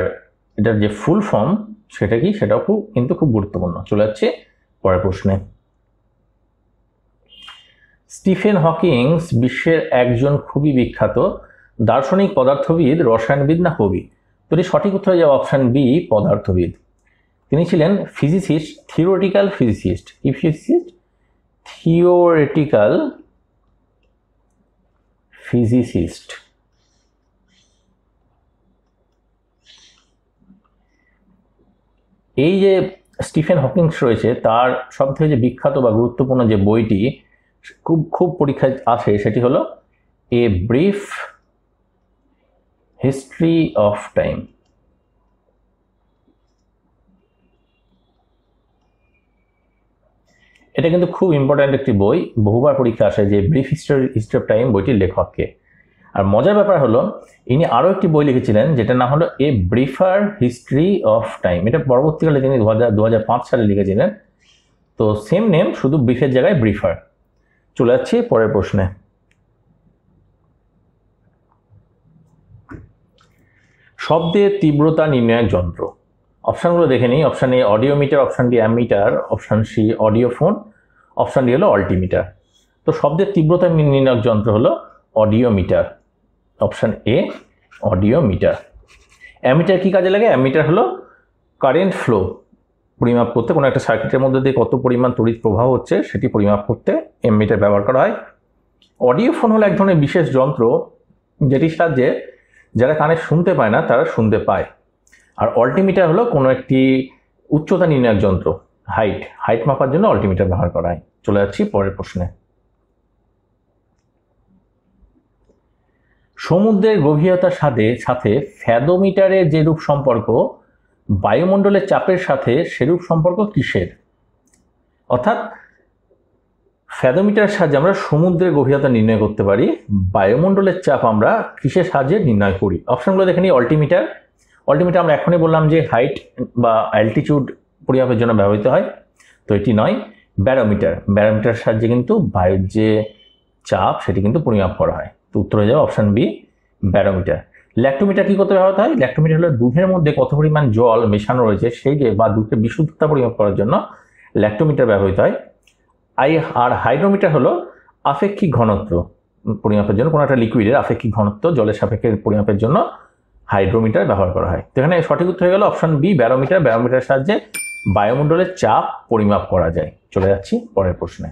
এটার যে ফুল ফর্ম সেটা কি সেটাও কিন্তু খুব গুরুত্বপূর্ণ। চলে যাচ্ছে পরের প্রশ্নে। স্টিফেন হকিং বিশ্বের একজন খুবই বিখ্যাত দার্শনিক, পদার্থবিদ, রসায়নবিদ না কবি? তো এর সঠিক উত্তর হয়ে যাবে অপশন বি, পদার্থবিদ। তিনি ছিলেন ফিজিসিস্ট, থিওরিটিক্যাল ফিজিসিস্ট। কি ফিজিসিস্ট? Theoretical physicist. এই যে স্টিফেন হকিংস রয়েছে, তার সবথেকে যে বিখ্যাত বা গুরুত্বপূর্ণ যে বইটি খুব পরীক্ষায় আসে, সেটি হলো a brief history of time. এটা কিন্তু খুব ইম্পর্ট্যান্ট একটি বই, বহুবার পরীক্ষা আসে যে ব্রিফ হিস্ট্রি অফ টাইম বইটির লেখককে। আর মজার ব্যাপার হলো ইনি আরও একটি বই লিখেছিলেন যেটার নাম হলো এ ব্রিফার হিস্ট্রি অফ টাইম। এটা পরবর্তীকালে তিনি 2005 সালে লিখেছিলেন। তো সেম নেম, শুধু ব্রিফের জায়গায় ব্রিফার। চলে যাচ্ছি পরের প্রশ্নে। শব্দের তীব্রতা নির্ণায়ক যন্ত্র। অপশানগুলো দেখে নিই। Option A audiometer, option D ammeter, option C audiophone, option D হলো অল্টিমিটার। তো শব্দের তীব্রতা নির্ণায়ক যন্ত্র হলো audiometer. Option A audiometer. Ammeter কি কাজে লাগে? অ্যামিটার হলো কারেন্ট ফ্লো পরিমাপ করতে, কোনো একটা সার্কিটের মধ্যে দিয়ে কত পরিমাণ তড়িৎ প্রবাহ হচ্ছে সেটি পরিমাপ করতে অ্যামিটার ব্যবহার করা হয়। অডিওফোন হলো এক ধরনের বিশেষ যন্ত্র যেটির সাহায্যে যারা কানে শুনতে পায় না তারা শুনতে পায়। আর অল্টিমিটার হলো কোনো একটি উচ্চতা নির্ণায়ক যন্ত্র, হাইট মাপার জন্য অল্টিমিটার ব্যবহার করা হয়। চলে যাচ্ছি পরের প্রশ্নে। সমুদ্রের গভীরতার সাথে ফ্যাদোমিটারের যেরূপ সম্পর্ক, বায়ুমণ্ডলের চাপের সাথে সেরূপ সম্পর্ক কিসের? অর্থাৎ ফ্যাদোমিটারের সাহায্যে আমরা সমুদ্রের গভীরতা নির্ণয় করতে পারি, বায়ুমণ্ডলের চাপ আমরা কিসের সাহায্যে নির্ণয় করি? অপশনগুলো দেখে নিই। অল্টিমিটার আমরা এখনই বললাম যে হাইট বা অ্যালটিটিউড পরিমাপের জন্য ব্যবহৃত হয়, তো এটি নয়। ব্যারোমিটারের সাহায্যে কিন্তু বায়ুর যে চাপ সেটি কিন্তু পরিমাপ করা হয়। তো উত্তর হয়ে যাবে অপশান বি, ব্যারোমিটার। ল্যাক্টোমিটার কি করতে ব্যবহৃত হয়? ল্যাক্টোমিটার হলো দুধের মধ্যে কত পরিমাণ জল মেশানো রয়েছে সেই যে বা দুধের বিশুদ্ধতা পরিমাপ করার জন্য ল্যাক্টোমিটার ব্যবহৃত হয়। আর হাইড্রোমিটার হলো আপেক্ষিক ঘনত্ব পরিমাপের জন্য, কোনো একটা লিকুইডের আপেক্ষিক ঘনত্ব জলের সাপেক্ষে পরিমাপের জন্য হাইড্রোমিটার ব্যবহার করা হয়। তো এখানে সঠিক উত্তর হয়ে গেল অপশান বি, ব্যারোমিটার। ব্যারোমিটারের সাহায্যে বায়ুমণ্ডলের চাপ পরিমাপ করা যায়। চলে যাচ্ছি পরের প্রশ্নে।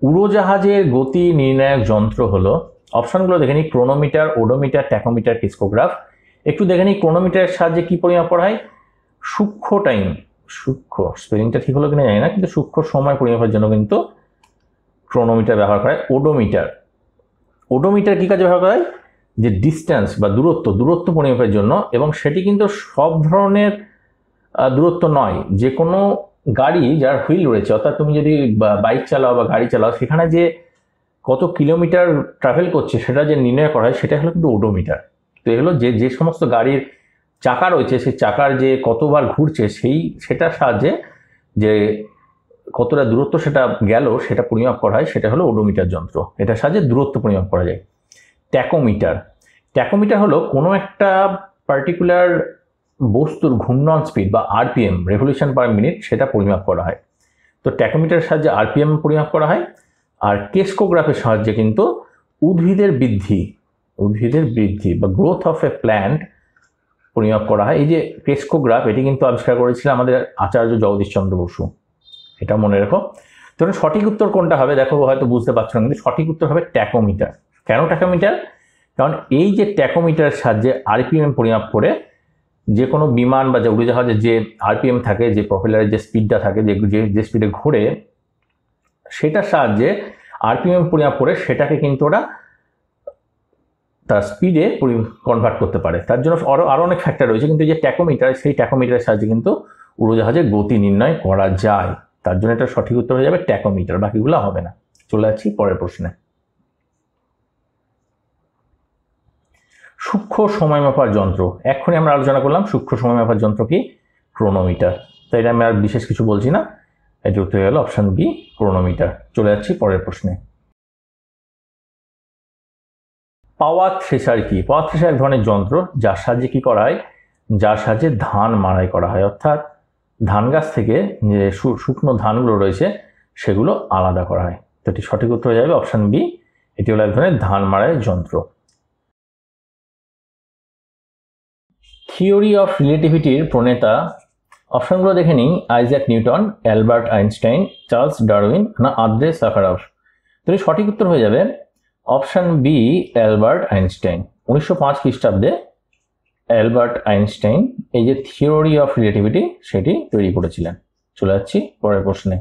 উড়োজাহাজের গতি নির্ণায়ক যন্ত্র হলো, অপশনগুলো দেখে নিই। ক্রোনোমিটার, ওডোমিটার, ট্যাকোমিটার, কিসকোগ্রাফ। একটু দেখে নিই ক্রোনোমিটারের সাহায্যে কি পরিমাপ করা হয়? স্পেলিংটা ঠিক হলো কিনা জানি না, কিন্তু সূক্ষ্ম সময় পরিমাপের জন্য কিন্তু ক্রোনোমিটার ব্যবহার করা হয়। ওডোমিটার কি কাজে ব্যবহার করা হয়? যে ডিস্টেন্স বা দূরত্ব পরিমাপের জন্য, এবং সেটি কিন্তু সব ধরনের দূরত্ব নয়। যে কোনো গাড়ি যার হুইল রয়েছে, অর্থাৎ তুমি যদি বাইক চালাও বা গাড়ি চালাও, সেখানে যে কত কিলোমিটার ট্রাভেল করছে সেটা যে নির্ণয় করা হয় সেটা হলো কিন্তু ওডোমিটার। তো এগুলো যে সমস্ত গাড়ির চাকা রয়েছে সেই চাকার যে কতবার ঘুরছে সেটার সাহায্যে যে কতটা দূরত্ব সেটা গেল সেটা পরিমাপ করা হয়, সেটা হলো ওডোমিটার যন্ত্র। এটার সাহায্যে দূরত্ব পরিমাপ করা যায়। ট্যাকোমিটার হলো কোনো একটা পার্টিকুলার বস্তুর ঘূর্ণন স্পিড বা আরপিএম, রেভলিউশন পার মিনিট, সেটা পরিমাপ করা হয়। তো ট্যাকোমিটারের সাহায্যে আরপিএম পরিমাপ করা হয়। আর কিসকোগ্রাফের সাহায্যে কিন্তু উদ্ভিদের বৃদ্ধি বা গ্রোথ অফ এ প্ল্যান্ট পরিমাপ করা হয়। এই যে কিসকোগ্রাফ, এটি কিন্তু আবিষ্কার করেছিলেন আমাদের আচার্য জগদীশচন্দ্র বসু, এটা মনে রেখো। তো সঠিক উত্তর কোনটা হবে দেখো, হয়তো বুঝতে পারছো না, কিন্তু সঠিক উত্তর হবে ট্যাকোমিটার। কেন ট্যাকোমিটার? কারণ এই যে ট্যাকোমিটারের সাহায্যে আরপিএম পরিমাপ করে যে কোনো বিমান বা যে উড়োজাহাজের যে আরপিএম থাকে, যে প্রপেলারের যে স্পিডটা থাকে, যে স্পিডে ঘোরে, সেটার সাহায্যে আরপিএম পরিমাপ করে সেটাকে কিন্তু ওরা তার স্পিডে কনভার্ট করতে পারে। তার জন্য আরও অনেক ফ্যাক্টর রয়েছে, কিন্তু যে ট্যাকোমিটার, সেই ট্যাকোমিটারের সাহায্যে কিন্তু উড়োজাহাজের গতি নির্ণয় করা যায়। তার জন্য এটা সঠিক উত্তর হয়ে যাবে ট্যাকোমিটার, বাকিগুলো হবে না। চলে যাচ্ছি পরের প্রশ্নে। সূক্ষ্ম সময় মাপার যন্ত্র। এক্ষুনি আমরা আলোচনা করলাম সূক্ষ্ম সময় মাপার যন্ত্র কি? ক্রোনোমিটার। তাই আমি আর বিশেষ কিছু বলছি না, এটি উত্তর হয়ে গেল অপশন বি, ক্রোনোমিটার। চলে যাচ্ছি পরের প্রশ্নে। পাওয়ার থ্রেশার কি? পাওয়ার থ্রেশার এক ধরনের যন্ত্র যার সাহায্যে কি করা হয়? যার সাহায্যে ধান মাড়াই করা হয়, অর্থাৎ ধান গাছ থেকে যে শুকনো ধানগুলো রয়েছে সেগুলো আলাদা করা হয়। তো এটি সঠিক উত্তর হয়ে যাবে অপশন বি, এটি হলো এক ধরনের ধান মাড়াই যন্ত্র। থিওরি অফ রিলেটিভিটির প্রণেতা অপশনগুলো দেখে নিই, Isaac Newton, Albert Einstein, Charles Darwin না আন্দ্রে সাখারভ। তো সঠিক উত্তর হয়ে যাবে অপশন বি, অ্যালবার্ট আইনস্টাইন। 1905 খ্রিস্টাব্দে অ্যালবার্ট আইনস্টাইন এই যে থিওরি অফ রিলেটিভিটি সেটি তৈরি করেছিলেন। চলে যাচ্ছি পরের প্রশ্নে।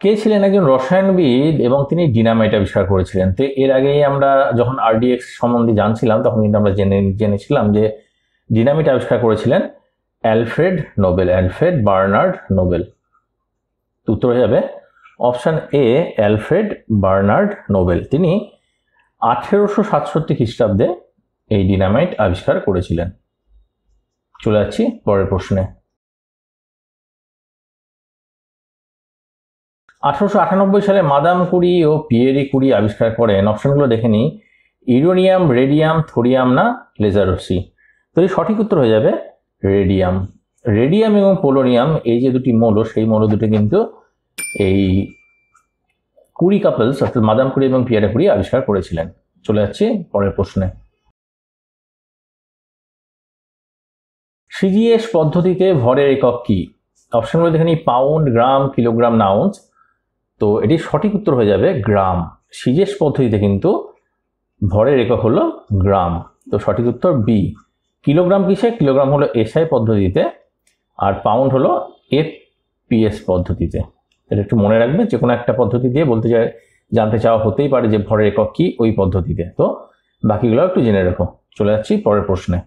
কে ছিলেন একজন রসায়নবিদ এবং তিনি ডিনামাইট আবিষ্কার করেছিলেন? তো এর আগেই আমরা যখন আরডিএক্স সম্বন্ধে জানছিলাম তখন কিন্তু আমরা জেনেছিলাম যে ডিনামাইট আবিষ্কার করেছিলেন Alfred Nobel, Alfred Bernard Nobel. উত্তর হয়ে যাবে option A, Alfred Bernard Nobel. তিনি 1867 খ্রিস্টাব্দে এই ডিনামাইট আবিষ্কার করেছিলেন। চলে যাচ্ছি পরের প্রশ্নে। 1898 সালে মাদাম কুরি ও পিয়েরি কুরি আবিষ্কার করেন। অপশনগুলো দেখে নিই, ইউরেনিয়াম, রেডিয়াম, থোরিয়াম না লেজারসি। তো এই সঠিক উত্তর হয়ে যাবে রেডিয়াম। রেডিয়াম এবং পোলোনিয়াম এই যে দুটি মৌল, সেই মৌল দুটো কিন্তু এই কুরি কাপলস অর্থাৎ মাদাম কুরি এবং পিয়েরে কুরি আবিষ্কার করেছিলেন। চলে যাচ্ছি পরের প্রশ্নে। সিজিএস পদ্ধতিতে ভরের একক কি? অপশনগুলো দেখে নিই, পাউন্ড, গ্রাম, কিলোগ্রাম না আউন্স। তো এটি সঠিক উত্তর হয়ে যাবে গ্রাম। সিজিএস পদ্ধতিতে কিন্তু ভরের একক হলো গ্রাম। তো সঠিক উত্তর বি। কিলোগ্রাম কিসে? কিলোগ্রাম হলো এসআই পদ্ধতিতে, আর পাউন্ড হলো এফপিএস পদ্ধতিতে। এটা একটু মনে রাখবে, যে কোনো একটা পদ্ধতি দিয়ে জানতে চাওয়া হতেই পারে যে ভরের একক কি ওই পদ্ধতিতে। তো বাকিগুলো একটু জেনে রাখো। চলে যাচ্ছি পরের প্রশ্নে।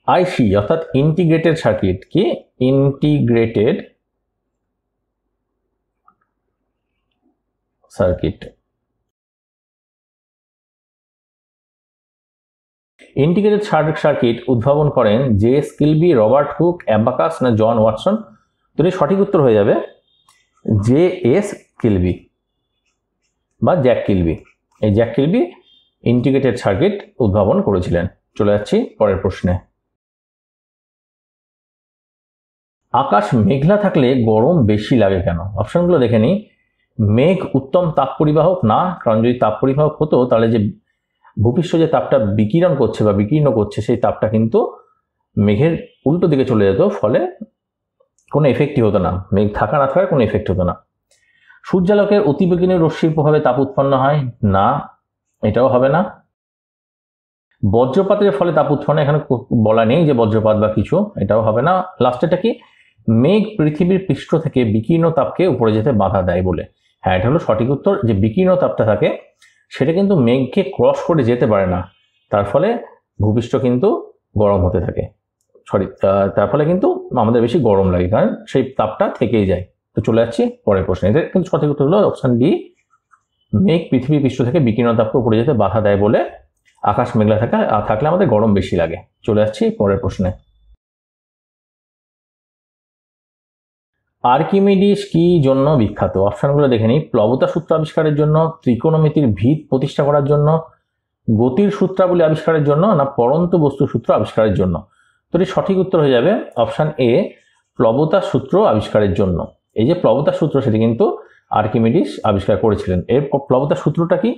আইসি অর্থাৎ ইন্টিগ্রেটেড সার্কিট কি? Integrated circuit. ইন্টিগ্রেটেড সার্কিট উদ্ভাবন করেন জে.এস. কিলবি, রবার্ট হুক, অ্যাবাকাস না জন ওয়াটসন। তো এর সঠিক উত্তর হয়ে যাবে জে.এস. কিলবি বা জ্যাক কিলবি। এই জ্যাক কিলবি ইন্টিগ্রেটেড সার্কিট উদ্ভাবন করেছিলেন। চলে যাচ্ছি পরের প্রশ্নে। আকাশ মেঘলা থাকলে গরম বেশি লাগে কেন? অপশনগুলো দেখে নিই, মেঘ উত্তম তাপ পরিবাহক না, কারণ যদি তাপ পরিবাহক হতো তাহলে যে ভূপৃষ্ঠ যে তাপটা বিকিরণ করছে বা বিকীর্ণ করছে সেই তাপটা কিন্তু মেঘের উল্টো দিকে চলে যেত, ফলে কোনো এফেক্টই হতো না, মেঘ থাকা না থাকার কোনো এফেক্ট হতো না। সূর্যালোকের অতিবেগুনি রশ্মির প্রভাবে তাপ উৎপন্ন হয় না, এটাও হবে না। বজ্রপাতের ফলে তাপ উৎপন্ন, এখানে বলা নেই যে বজ্রপাত বা কিছু, এটাও হবে না। লাস্টেটা কি? মেঘ পৃথিবীর পৃষ্ঠ থেকে বিকীর্ণ তাপকে উপরে যেতে বাধা দেয় বলে। হ্যাঁ, এটা হলো সঠিক উত্তর, যে বিকীর্ণ তাপটা থাকে সেটা কিন্তু মেঘকে ক্রস করে যেতে পারে না, তার ফলে ভূপৃষ্ঠ কিন্তু গরম হতে থাকে। তার ফলে কিন্তু আমাদের বেশি গরম লাগে, কারণ সেই তাপটা থেকেই যায়। তো চলে যাচ্ছি পরের প্রশ্নে। এটা কিন্তু সঠিক উত্তর হলো অপশন ডি, মেঘ পৃথিবীর পৃষ্ঠ থেকে বিকীর্ণ তাপকে উপরে যেতে বাধা দেয় বলে আকাশ মেঘলা থাকলে আমাদের গরম বেশি লাগে। চলে যাচ্ছি পরের প্রশ্নে। আর্কিমিডিস কি জন্য বিখ্যাত? অপশনগুলো দেখে নিই, প্লবতা সূত্র আবিষ্কারের জন্য, ত্রিকোণমিতির ভিত প্রতিষ্ঠা করার জন্য, গতির সূত্রাবলী আবিষ্কারের জন্য না পরন্ত বস্তু সূত্র আবিষ্কারের জন্য। তো এর সঠিক উত্তর হয়ে যাবে অপশন এ, প্লবতা সূত্র আবিষ্কারের জন্য। এই যে প্লবতা সূত্র সেটি কিন্তু আর্কিমিডিস আবিষ্কার করেছিলেন। এর প্লবতা সূত্রটা কি?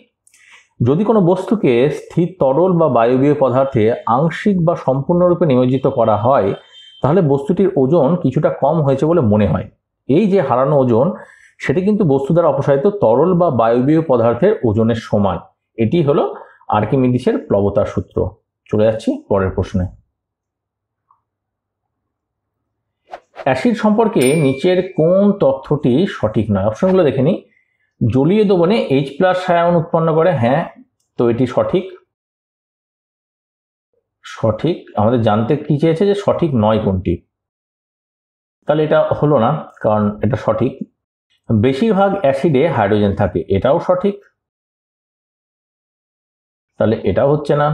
যদি কোনো বস্তুকে স্থির তরল বা বায়বীয় পদার্থে আংশিক বা সম্পূর্ণরূপে নিমজ্জিত করা হয় তাহলে বস্তুটির ওজন কিছুটা কম হয়েছে বলে মনে হয়। এই যে হারানো ওজন সেটি কিন্তু বস্তু দ্বারা অপসারিত তরল বা বায়বীয় পদার্থের ওজনের সমান। এটি হলো আর্কিমিডিসের প্লবতার সূত্র। চলে যাচ্ছি পরের প্রশ্নে। অ্যাসিড সম্পর্কে নিচের কোন তথ্যটি সঠিক নয়? অপশনগুলো দেখে নিই, জলীয় দ্রবণে H+ আয়ন উৎপন্ন করে। হ্যাঁ, তো এটি সঠিক। সঠিক আমাদের জানতে কি চেয়েছে যে সঠিক নয় কোনটি, তাহলে এটা হলো না, কারণ এটা সঠিক। বেশিরভাগ অ্যাসিডে হাইড্রোজেন থাকে, এটাও সঠিক, তাহলে এটাও হচ্ছে না।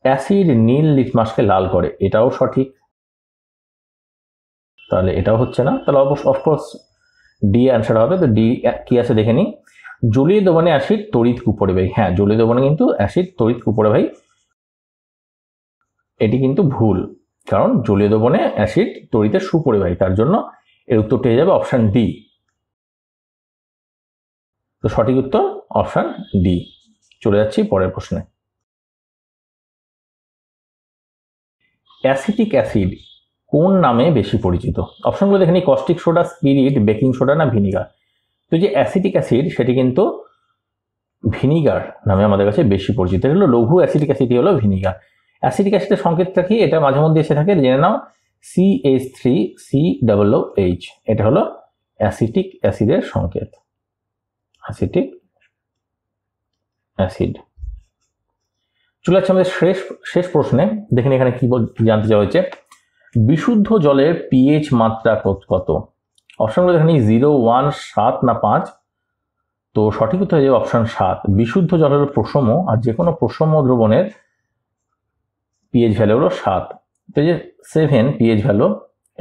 অ্যাসিড নীল লিটমাসকে লাল করে, এটাও সঠিক, তাহলে এটাও হচ্ছে না। তাহলে অফকোর্স ডি অ্যান্সার হবে। তো ডি কি আছে দেখে নিই, জলীয় দ্রবণে অ্যাসিড তড়িৎ কুপরিবাহী। হ্যাঁ, জলীয় দ্রবণে কিন্তু অ্যাসিড তড়িৎ কুপরিবাহী, এটি কিন্তু ভুল, কারণ জলীয় দ্রবণে অ্যাসিড তড়িতের সুপরিবাহী, তার জন্য এর উত্তরটি হয়ে যাবে অপশন ডি। তো সঠিক উত্তর অপশন ডি। চলে যাচ্ছি পরের প্রশ্নে। অ্যাসিটিক অ্যাসিড কোন নামে বেশি পরিচিত? অপশনগুলো দেখে নিই, caustic soda, spirit, baking soda না ভিনিগার। তো যে অ্যাসিটিক অ্যাসিড সেটি কিন্তু ভিনিগার নামে আমাদের কাছে বেশি পরিচিত। এটা হলো লঘু অ্যাসিটিক অ্যাসিডই হলো ভিনিগার। অ্যাসিটিক অ্যাসিডের সংকেতটা কি? এটা মাঝে মধ্যে এসে থাকে, জেনে নাও, CH3COOH। এটা হলো অ্যাসিটিক অ্যাসিডের সংকেত, অ্যাসিটিক অ্যাসিড। চলে যাচ্ছে আমাদের শেষ প্রশ্নে। দেখেন এখানে কি জানতে চাওয়া হয়েছে, বিশুদ্ধ জলের পিএইচ মাত্রা কত? অপশনগুলো দেখেন 0, 1, 7 না 5। তো সঠিক উত্তর হয়ে যাবে অপশন 7। বিশুদ্ধ জলের প্রশম আর যে কোনো প্রশম দ্রবণের পিএইচ ভ্যালু হলো 7। তো যে 7 পিএইচ ভ্যালু,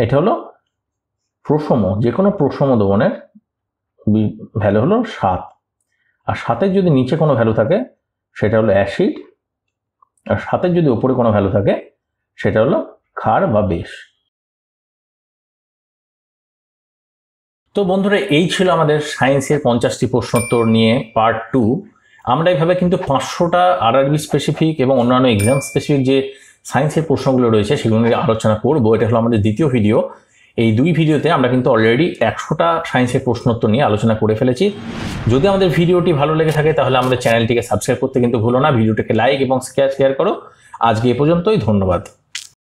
এটা হলো প্রশম, যে কোনো প্রশম দ্রবণের ভ্যালু হলো 7। আর 7-এর যদি নিচে কোনো ভ্যালু থাকে সেটা হলো অ্যাসিড, আর 7-এর যদি উপরে কোনো ভ্যালু থাকে সেটা হলো ক্ষার বা বেশ। তো বন্ধুরা, এই ছিল আমাদের সায়েন্সের 50টি প্রশ্নোত্তর নিয়ে পার্ট 2। আমরা এইভাবে কিন্তু 500টা আরআরবি স্পেসিফিক এবং অন্যান্য এক্সাম স্পেসিফিক যে সায়েন্সের প্রশ্নগুলো রয়েছে সেগুলো নিয়ে আলোচনা করব। এটা হলো আমাদের দ্বিতীয় ভিডিও। এই 2 ভিডিওতে আমরা কিন্তু অলরেডি 100টা সায়েন্সের প্রশ্নোত্তর নিয়ে আলোচনা করে ফেলেছি। যদি আমাদের ভিডিওটি ভালো লেগে থাকে তাহলে আমাদের চ্যানেলটিকে সাবস্ক্রাইব করতে কিন্তু ভুলো না, ভিডিওটিকে লাইক এবং শেয়ার করো। আজকে এ পর্যন্তই, ধন্যবাদ।